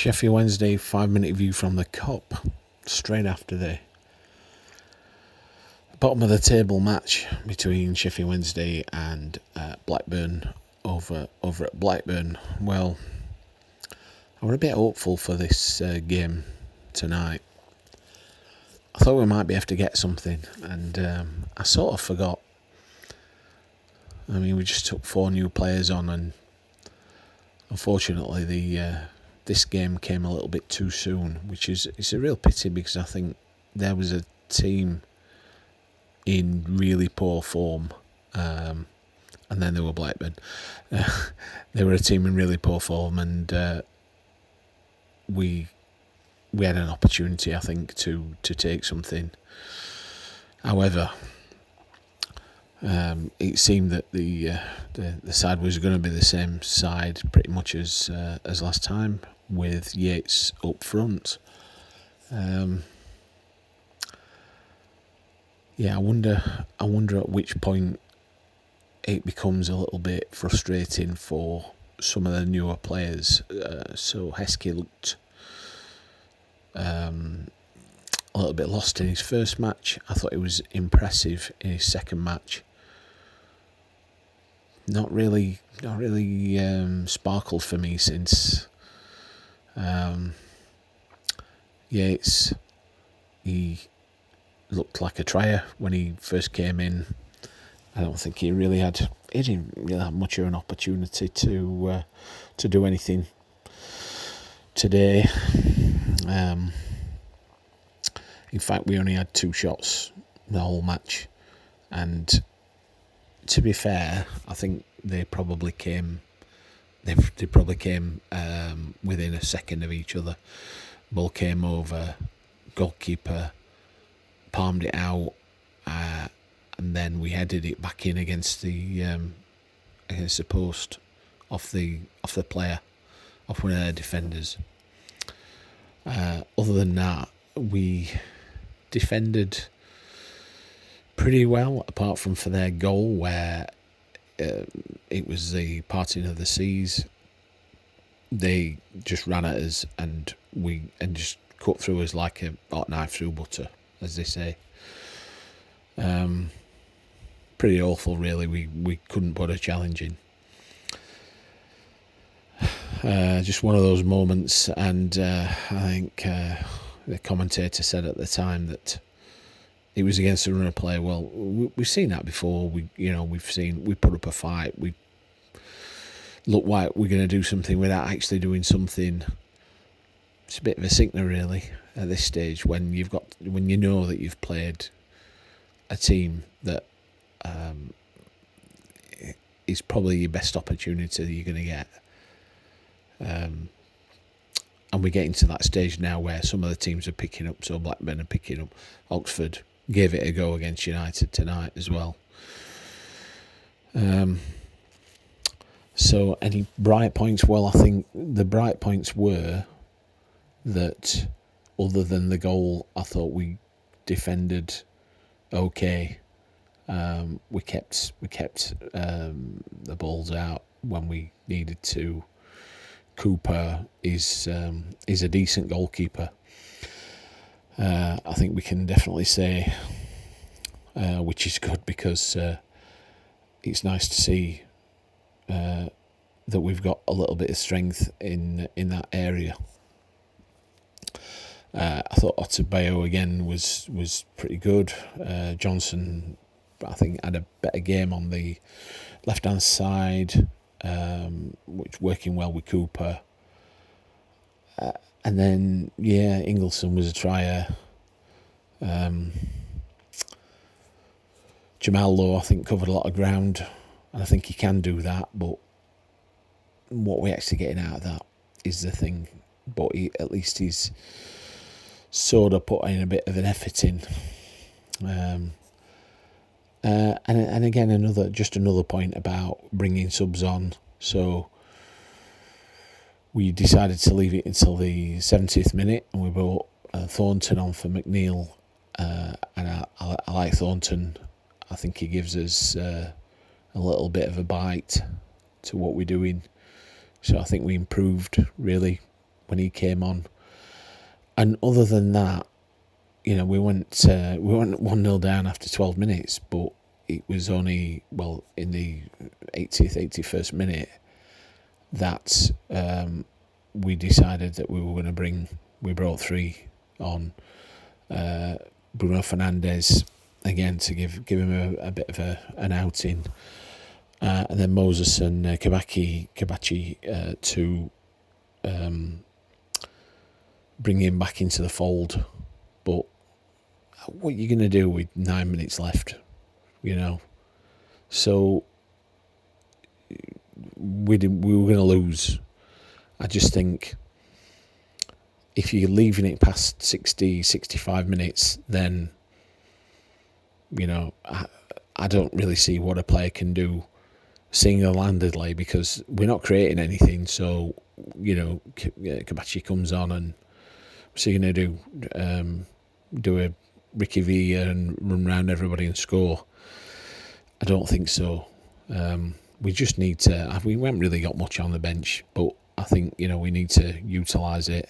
Sheffield Wednesday 5-minute view from the Cup, straight after the bottom of the table match between Sheffield Wednesday and Blackburn over at Blackburn. Well, I was a bit hopeful for this game tonight. I thought we might be able to get something, and I sort of forgot. I mean, we just took 4 new players on, and unfortunately this game came a little bit too soon, it's a real pity, because I think there was a team in really poor form, and then there were Blackburn. They were a team in really poor form, and we had an opportunity, I think, to take something. However, it seemed that the side was going to be the same side pretty much as last time, with Yates up front. I wonder at which point it becomes a little bit frustrating for some of the newer players. So Heskey looked a little bit lost in his first match. I thought he was impressive in his second match. Not really sparkled for me since Yates. He looked like a trier when he first came in. I don't think he didn't really have much of an opportunity to do anything today. In fact, we only had 2 shots the whole match, and to be fair, I think they probably came within a second of each other. Ball came over, goalkeeper palmed it out, and then we headed it back in against the post off the player, off one of their defenders. Other than that, we defended pretty well, apart from for their goal, where it was the parting of the seas. They just ran at us and just cut through us like a hot knife through butter, as they say. Pretty awful, really. We couldn't put a challenge in. Just one of those moments, and I think the commentator said at the time that it was against the runner play. Well, we've seen that before. We put up a fight. We look like we're going to do something without actually doing something. It's a bit of a sickener, really, at this stage, when you know that you've played a team that is probably your best opportunity that you're going to get. And we're getting to that stage now where some of the teams are picking up. So Blackburn are picking up. Oxford gave it a go against United tonight as well. So any bright points? Well, I think the bright points were that, other than the goal, I thought we defended okay. We kept the balls out when we needed to. Cooper is a decent goalkeeper. I think we can definitely say, which is good, because it's nice to see that we've got a little bit of strength in that area. I thought Otabayo again was pretty good. Johnson, I think, had a better game on the left-hand side, which working well with Cooper. And then, Ingleson was a trier. Jamal Lowe, I think, covered a lot of ground, and I think he can do that, but what we're actually getting out of that is the thing. But at least he's sort of putting a bit of an effort in. And again, another point about bringing subs on. So we decided to leave it until the 70th minute, and we brought Thornton on for McNeil. And I like Thornton. I think he gives us a little bit of a bite to what we're doing. So I think we improved, really, when he came on. And other than that, we went 1-0 down after 12 minutes, but it was only, in the 80th, 81st minute that we decided that we brought 3 on. Bruno Fernandes again to give him a bit of an outing, and then Moses and Kabachi to bring him back into the fold. But what are you going to do with 9 minutes left? So we were going to lose. I just think if you're leaving it past 60, 65 minutes, then I don't really see what a player can do single-handedly, because we're not creating anything. So Kabachi comes on, and what's he going to do a Ricky Villa and run round everybody and score? I don't think so. We just need to. We haven't really got much on the bench, but I think we need to utilise it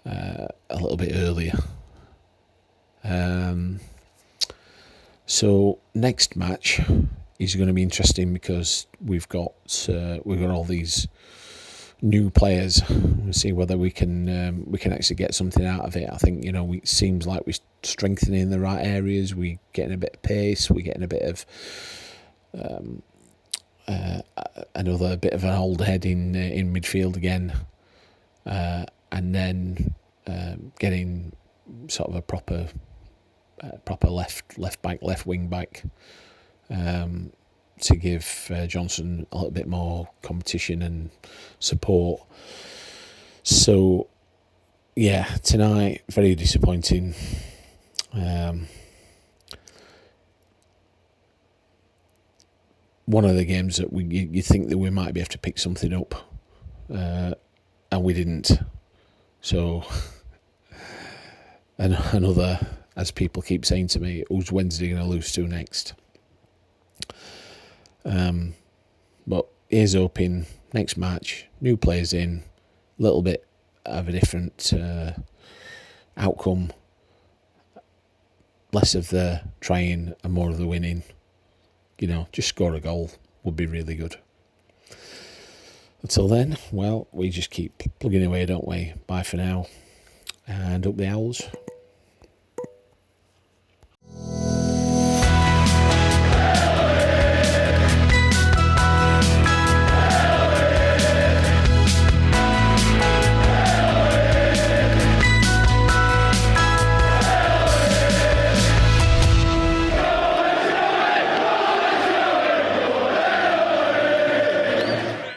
a little bit earlier. So next match is going to be interesting, because we've got all these new players. We'll see whether we can actually get something out of it. I think it seems like we're strengthening in the right areas. We're getting a bit of pace. We're getting a bit of another bit of an old head in midfield again, and then getting sort of a proper left back, left wing back, to give Johnson a little bit more competition and support. So yeah, tonight very disappointing. One of the games that you think that we might be able to pick something up, and we didn't. So another, as people keep saying to me, who's Wednesday going to lose to next? But here's hoping next match, new players in, a little bit of a different outcome, less of the trying and more of the winning. Just score a goal would be really good. Until then, we just keep plugging away, don't we? Bye for now, and up the Owls.